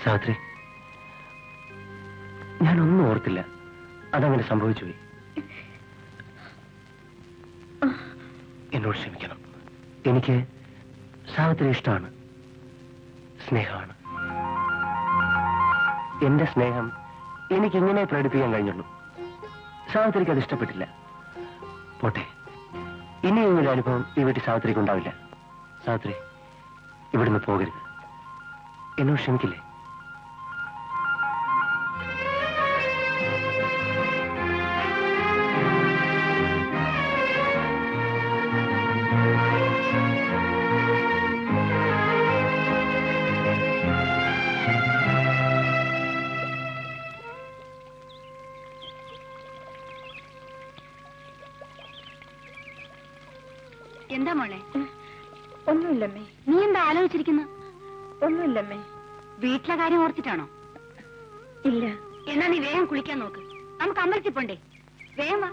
സാവിത്രി, ഞാനൊന്നും ഓർത്തില്ല. അതങ്ങനെ സംഭവിച്ചുപോയി. എന്നോട് ക്ഷമിക്കണം. എനിക്ക് സാവിത്രി ഇഷ്ടമാണ്, സ്നേഹമാണ്. എന്റെ സ്നേഹം എനിക്കിങ്ങനെ പ്രകടിപ്പിക്കാൻ കഴിഞ്ഞുള്ളൂ. സാവിത്രിക്ക് അത് ഇഷ്ടപ്പെട്ടില്ല. പോട്ടെ, ഇനി ഇങ്ങനൊരു അനുഭവം ഈ വീട്ടിൽ സാവിത്രിക്ക് ഉണ്ടാവില്ല. സാവിത്രി, ഇവിടുന്ന് പോകരുത്. എന്നോട് ക്ഷമിക്കില്ലേ? എന്താ മോളെ? ഒന്നുമില്ലമ്മേ. നീ എന്താ ആലോചിച്ചിരിക്കുന്നു? ഒന്നുമില്ലമ്മേ. വീട്ടിലെ കാര്യം ഓർത്തിട്ടാണോ? ഇല്ല. എന്നാ നീ വേഗം കുളിക്കാൻ നോക്ക്. നമുക്ക് അമ്പലത്തിൽ പോണ്ടേ? വേഗം വാ.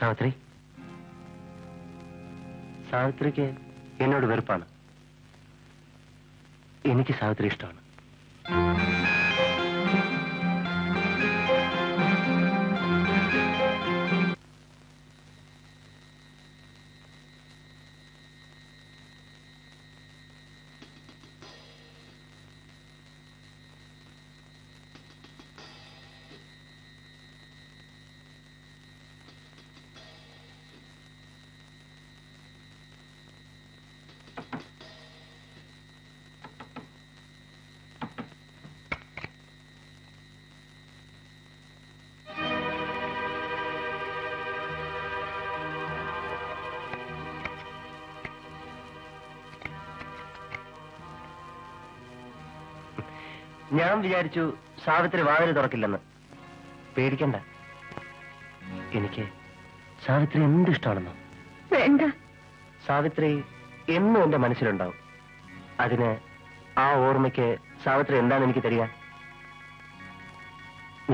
സാവിത്രി, സാവിത്രിക്ക് എന്നോട് വെറുപ്പാണ്. എനിക്ക് സാവിത്രി ഇഷ്ടമാണ്. ഞാൻ വിചാരിച്ചു സാവിത്രി വാതിൽ തുറക്കില്ലെന്ന്. പേടിക്കണ്ട, എനിക്ക് സാവിത്രി എന്തിഷ്ടമാണെന്നോ. വേണ്ട. സാവിത്രി എന്നും എന്റെ മനസ്സിലുണ്ടാവും. അതിന് ആ ഓർമ്മയ്ക്ക് സാവിത്രി എന്താണ് എനിക്ക് തരിക?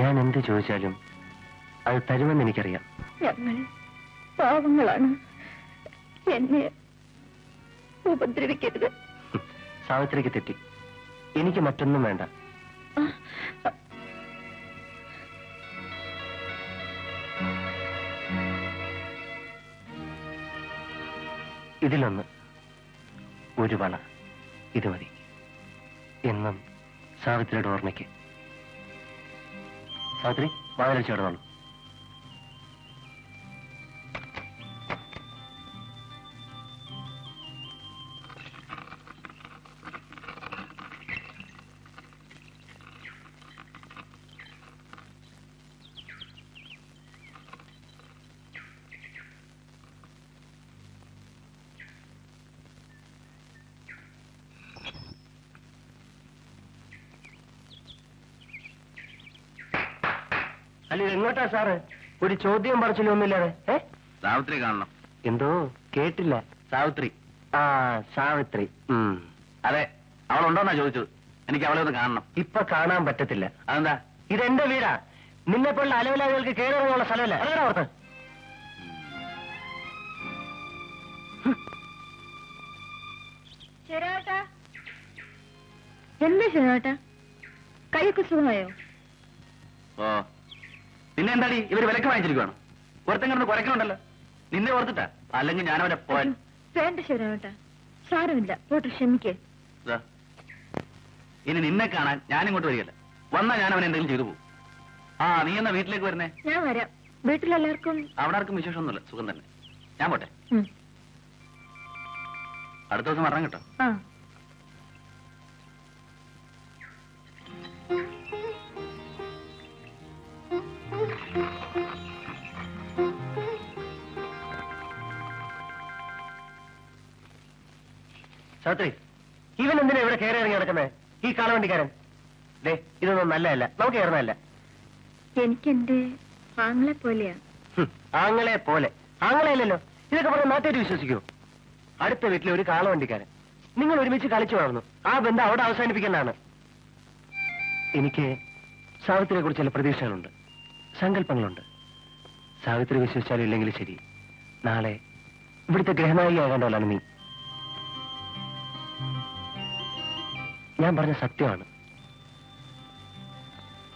ഞാൻ എന്ത് ചോദിച്ചാലും അത് തരുമെന്ന് എനിക്കറിയാം. ഞങ്ങൾ പാവങ്ങളാണ്. എന്നെ ഉപദ്രവിക്കരുത്. സാവിത്രിക്ക് തെറ്റി. എനിക്ക് മറ്റൊന്നും വേണ്ട. ഇതിലൊന്ന്, ഒരു വള, ഇത് മതി. എന്നും സാവിത്രിയുടെ ഓർമ്മയ്ക്ക്. സാവിത്രി, വാതിൽ ചേർന്നോളൂ. അല്ല, എങ്ങോട്ടാ സാറ്? ഒരു ചോദ്യം പറച്ചിലൊന്നുമില്ലാതെ. സാവിത്രി കാണണം. എന്തോ കേട്ടില്ല. സാവിത്രി. ആ, സാവിത്രി. അതെ, അവളുണ്ടോന്നാ ചോദിച്ചത്. എനിക്ക് അവളെ ഒന്ന് കാണണം. ഇപ്പൊ കാണാൻ പറ്റത്തില്ല. അതെന്താ? ഇതെന്റെ വീടാ. നിന്നെപ്പോലുള്ള അലവലാദികൾക്ക് കയറിയുള്ള സ്ഥലമല്ല. അറിയാം ഓർത്ത്. ശരിയാട്ടാ. എന്താ ശരിയാട്ടാ? കൈയൊക്കെ സുഖമായോ? ഓ, പിന്നെ എന്താടി ഇവര് വിലക്ക് വാങ്ങിച്ചിരിക്കുവാണ്? ഒരുത്തം കിടന്ന് കുറയ്ക്കണുണ്ടല്ലോ. നിന്നെ ഓർത്തിട്ടാ, അല്ലെങ്കിൽ ഞാനവരെ പോവാൻ. വേണ്ട ശരിയാട്ടാ, സാരമില്ല. പോട്ടെ, ക്ഷമിക്കേ. ഇനി നിന്നെ കാണാൻ ഞാനിങ്ങോട്ട് വരികയല്ല. വന്നാ ഞാൻ അവൻ എന്തെങ്കിലും ചെയ്തു പോകും. ആ, നീ എന്നാ വീട്ടിലേക്ക് വരുന്നേ? ഞാൻ വരാം. വീട്ടിലെല്ലാവർക്കും? അവിടെ ആർക്കും വിശേഷമൊന്നുമില്ല, സുഖം തന്നെ. ഞാൻ പോട്ടെ. അടുത്ത ദിവസം വരണം കേട്ടോ. സാത്രി, ഇവൻ എന്തിനാ ഇവിടെ കയറി ഇറങ്ങി നടക്കുന്നത്? ഈ കാളവണ്ടിക്കാരൻ ദേ, ഇതൊന്നും നല്ലതല്ല, നമുക്ക് കയറുന്നതല്ല. എനിക്ക് എന്റെ ആങ്ങളെ പോലെയാ. ആങ്ങളെ പോലെ? ആങ്ങളെയല്ലല്ലോ. ഇതൊക്കെ പറഞ്ഞ നാട്ടുകാർ വിശ്വസിക്കൂ? അടുത്ത വീട്ടിലെ ഒരു കാളവണ്ടിക്കാരൻ. നിങ്ങൾ ഒരുമിച്ച് കളിച്ചു വളർന്നു. ആ ബന്ധം അവിടെ അവസാനിപ്പിക്കുന്നതാണ്. എനിക്ക് സാവിത്രിയെ കുറിച്ച് ചില പ്രതീക്ഷകളുണ്ട്, സങ്കല്പങ്ങളുണ്ട്. സാവിത്രി വിശ്വസിച്ചാലും ഇല്ലെങ്കിലും ശരി, നാളെ ഇവിടുത്തെ ഗ്രഹനായികയാകേണ്ടവളാണ് നീ. ഞാൻ പറഞ്ഞ സത്യമാണ്.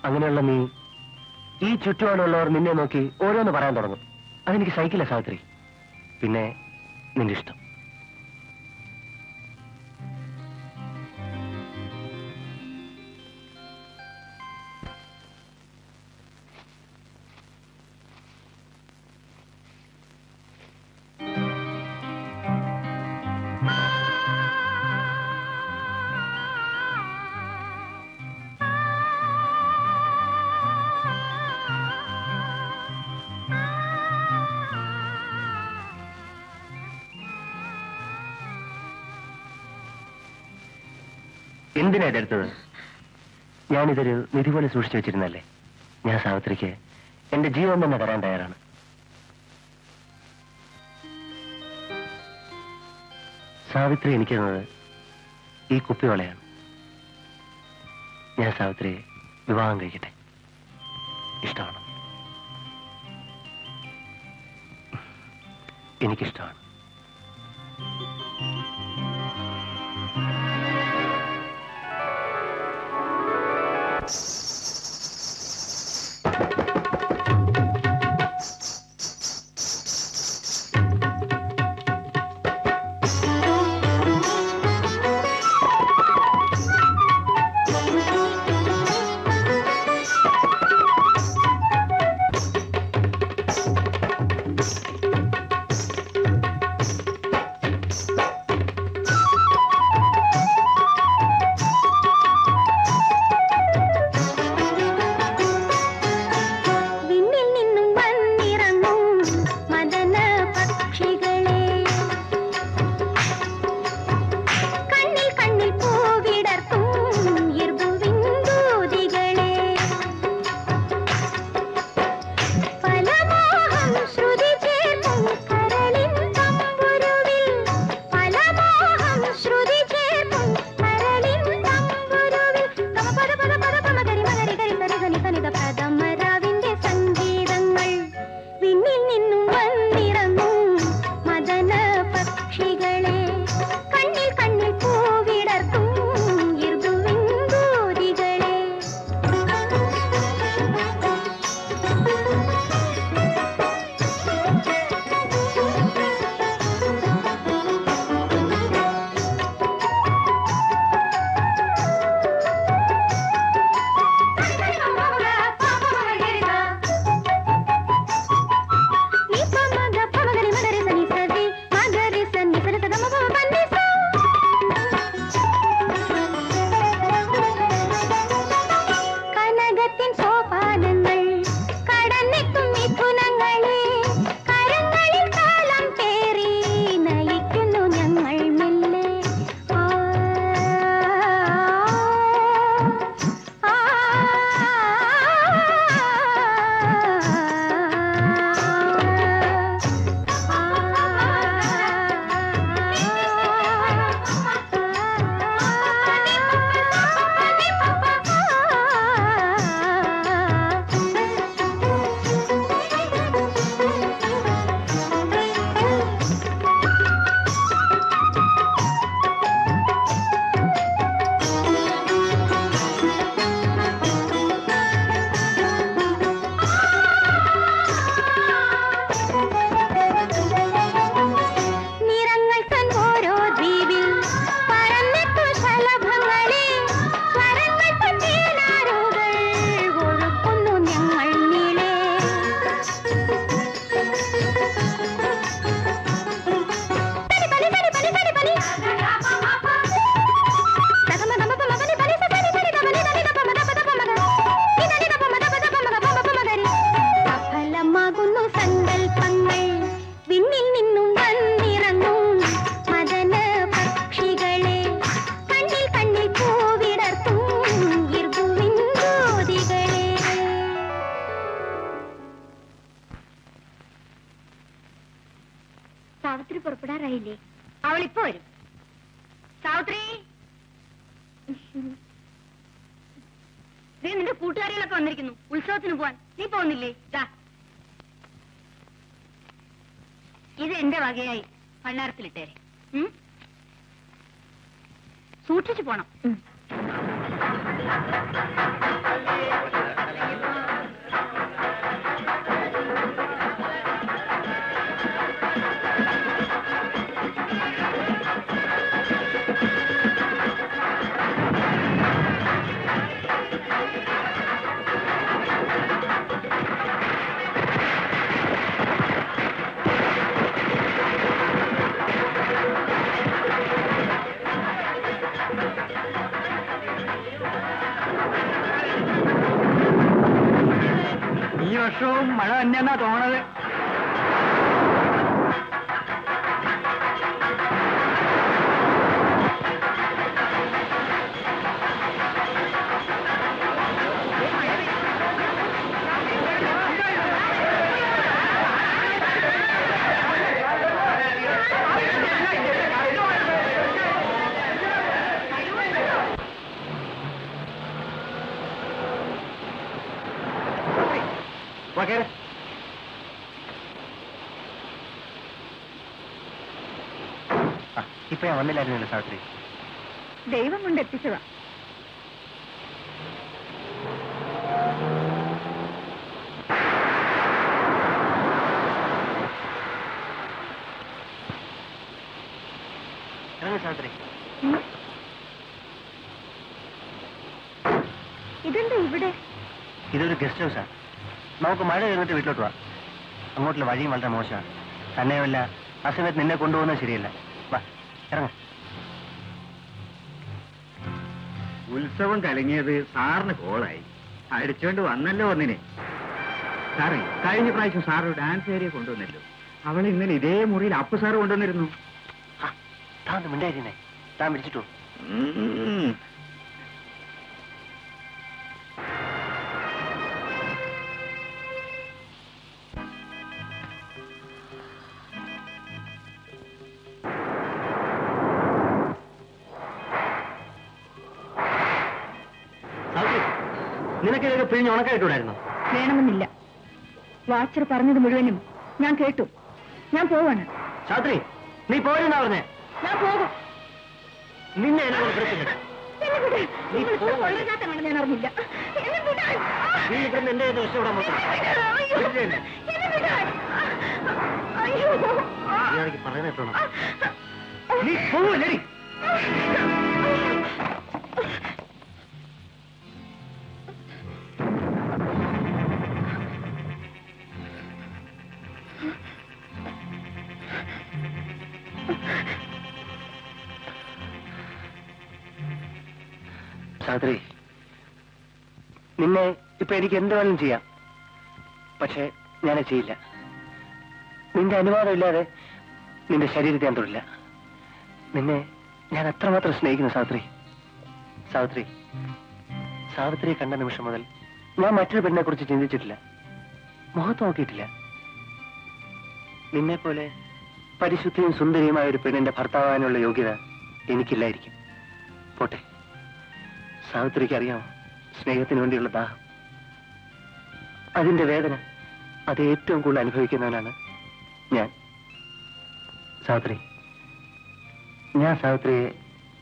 അങ്ങനെയുള്ള നീ ഈ ചുറ്റുപാടുള്ളവർ നിന്നെ നോക്കി ഓരോന്ന് പറയാൻ തുടങ്ങും. അതെനിക്ക് സഹിക്കില്ല സാവിത്രി. പിന്നെ നിന്റെ ഇഷ്ടം. എന്തിനാ ഇതെടുത്തത്? ഞാനിതൊരു നിധി പോലെ സൂക്ഷിച്ചു വെച്ചിരുന്നല്ലേ. ഞാൻ സാവിത്രിക്ക് എന്റെ ജീവൻ തന്നെ തരാൻ തയ്യാറാണ്. സാവിത്രി എനിക്ക് തന്നത് ഈ കുപ്പിവളയാണ്. ഞാൻ സാവിത്രിയെ വിവാഹം കഴിക്കട്ടെ. ഇഷ്ടമാണ്. എനിക്കിഷ്ടമാണ്. സാവിത്രി പുറപ്പെടാറായില്ലേ? അവൾ ഇപ്പൊ വരും. സാവിത്രി, നിന്റെ കൂട്ടുകാരികളൊക്കെ വന്നിരിക്കുന്നു ഉത്സവത്തിന് പോവാൻ. നീ പോകുന്നില്ലേ? ഇത് എന്റെ വകയായി ഭണ്ണാരത്തിലിട്ടേരെ. സൂക്ഷിച്ചു പോണം. ഈ വർഷവും മഴ തന്നെയെന്നാ തോന്നണത്. ഇപ്പൊ ഞാൻ വന്നില്ലായിരുന്നല്ലോ സാവിത്രി. ദൈവം കൊണ്ട് എത്തിച്ചതാ. സാവിത്രി, ഇതെന്താ ഇവിടെ? ഇതൊരു ഗസ്റ്റ് ഹൗസാ. നമുക്ക് മഴ കഴിഞ്ഞിട്ട് വീട്ടിലോട്ട് പോവാം. അങ്ങോട്ടുള്ള വഴിയും വളരെ മോശമാണ്. തന്നെയുമല്ല, ആ സമയത്ത് നിന്നെ കൊണ്ടുപോകുന്നത് ശരിയല്ല. വാ, ഇറങ്ങാം. ഉത്സവം കലങ്ങിയത് സാറിന് കോളായി. അടിച്ചോണ്ട് വന്നല്ലോ ഒന്നിനെ. സാറേ, കഴിഞ്ഞ പ്രാവശ്യം സാറ് ഡാൻസ് ഏരിയ കൊണ്ടുവന്നല്ലോ. അവളെ ഇന്നലെ ഇതേ മുറിയിൽ അപ്പു സാറ് കൊണ്ടുവന്നിരുന്നു. താൻ മിണ്ടായിരുന്നേ, താൻ വിളിച്ചിട്ടു. നിനക്ക് ഇതൊക്കെ പിഴിഞ്ഞ് ഉണക്കായിട്ടൂടായിരുന്നു? വേണമെന്നില്ല. വാച്ചർ പറഞ്ഞത് മുഴുവനും ഞാൻ കേട്ടു. ഞാൻ പോവാണ്. സാവിത്രി, നീ പോരെന്നാ പറഞ്ഞേ? ഞാൻ പോകും. നിന്നെ എന്നെ വിളിച്ചില്ല. ഞാൻ അറിഞ്ഞില്ല. നീ ഇവിടുന്ന് എന്റെ രക്ഷപ്പെടാൻ പറയുന്നോ? നീ പോവല്ലേ? സാവിത്രി, നിന്നെ ഇപ്പൊ എനിക്ക് എന്ത് വേണം ചെയ്യാം. പക്ഷെ ഞാനത് ചെയ്യില്ല. നിന്റെ അനുവാദം ഇല്ലാതെ നിന്റെ ശരീരത്തെ ഞാൻ തൊടില്ല. നിന്നെ ഞാൻ അത്രമാത്രം സ്നേഹിക്കുന്നു സാവിത്രി. സാവിത്രി, സാവിത്രിയെ കണ്ട നിമിഷം മുതൽ ഞാൻ മറ്റൊരു പെണ്ണിനെ കുറിച്ച് ചിന്തിച്ചിട്ടില്ല, മുഖത്ത് നോക്കിയിട്ടില്ല. നിന്നെ പോലെ പരിശുദ്ധിയും സുന്ദരിയുമായ ഒരു പെണ്ണിന്റെ ഭർത്താവാനുള്ള യോഗ്യത എനിക്കില്ലായിരിക്കും. പോട്ടെ. സാവിത്രിക്ക് അറിയാമോ സ്നേഹത്തിന് വേണ്ടിയുള്ള ദാഹം, അതിന്റെ വേദന, അത് ഏറ്റവും കൂടുതൽ അനുഭവിക്കുന്നവനാണ് ഞാൻ. സാവിത്രി, ഞാൻ സാവിത്രിയെ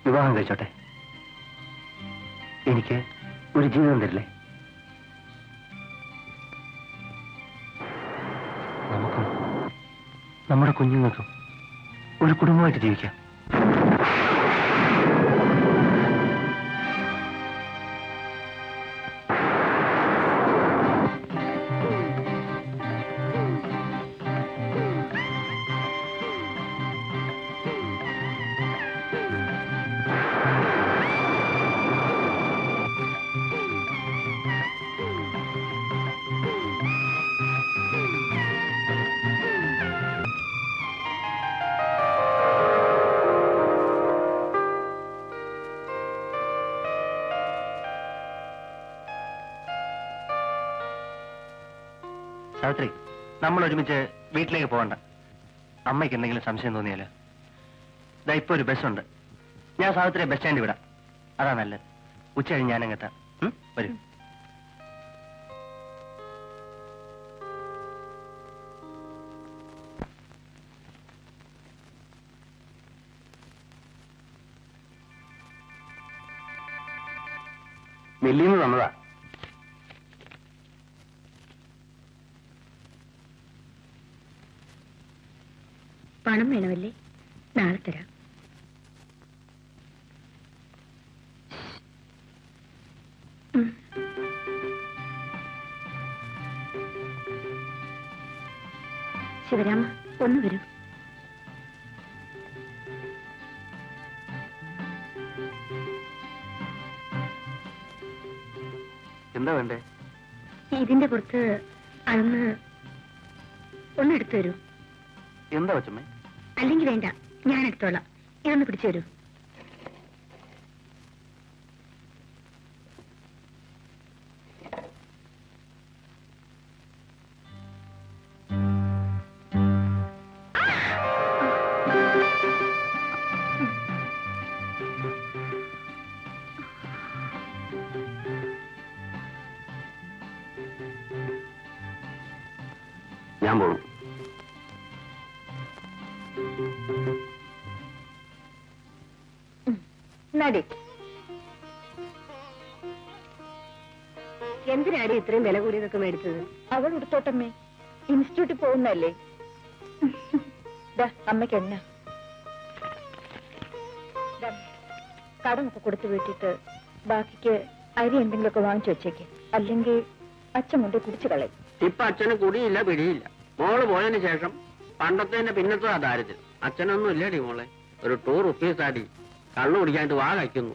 വിവാഹം കഴിച്ചോട്ടെ? എനിക്ക് ഒരു ജീവിതം തരില്ലേ? നമുക്കും നമ്മുടെ കുഞ്ഞുങ്ങൾക്കും ഒരു കുടുംബമായിട്ട് ജീവിക്കാം. സാവിത്രി, നമ്മൾ ഒരുമിച്ച് വീട്ടിലേക്ക് പോകണ്ട. അമ്മയ്ക്ക് എന്തെങ്കിലും സംശയം തോന്നിയാലോ? ഇതാ ഇപ്പൊ ഒരു ബസ്സുണ്ട്. ഞാൻ സാവിത്രിയെ ബസ് സ്റ്റാൻഡിൽ വിടാം. അതാ നല്ലത്. ഉച്ച കഴിഞ്ഞ് ഞാനങ്ങെത്താം. വരൂ. മില്ലിന്ന് തന്നതാ. പണം വേണമല്ലേ? നാളെ തരാം. ശിവരാമ, ഒന്ന് വരൂ. എന്താ വേണ്ടേ? ഇതിന്റെ പുറത്ത് അതൊന്ന് ഒന്നെടുത്തു തരൂ. എന്താ കൊച്ചമ്മേ? അല്ലെങ്കിൽ വേണ്ട, ഞാൻ എടുത്തോളാം. ഇതൊന്ന് പിടിച്ചു തരൂ. ഞാൻ പോകും. നടി, എന്തിനാടി ഇത്രയും വില കൂടിയതൊക്കെ മേടിച്ചത്? അവൾ ഉടുത്തോട്ടമ്മേ, ഇൻസ്റ്റിറ്റ്യൂട്ടിൽ പോകുന്നല്ലേ. അമ്മയ്ക്ക് എണ്ണ കടമൊക്കെ കൊടുത്തു വീട്ടിട്ട് ബാക്കിക്ക് അരി എന്തെങ്കിലുമൊക്കെ വാങ്ങിച്ചു വെച്ചേക്ക്. അല്ലെങ്കിൽ അച്ഛൻ കൊണ്ട് കുടിച്ചു കളയും. ഇപ്പൊ അച്ഛന് കുടിയില്ല പിടിയില്ല. മോള് പോയതിന് ശേഷം പണ്ടത്തെ പിന്നത്തെ ദാരിദ്ര്യം. അച്ഛനൊന്നും ഇല്ലടി മോളെ. ഒരു 2 റുപ്പീസ് ആടി കള്ളു കുടിക്കാണ്ട് വാ കഴിക്കുന്നു.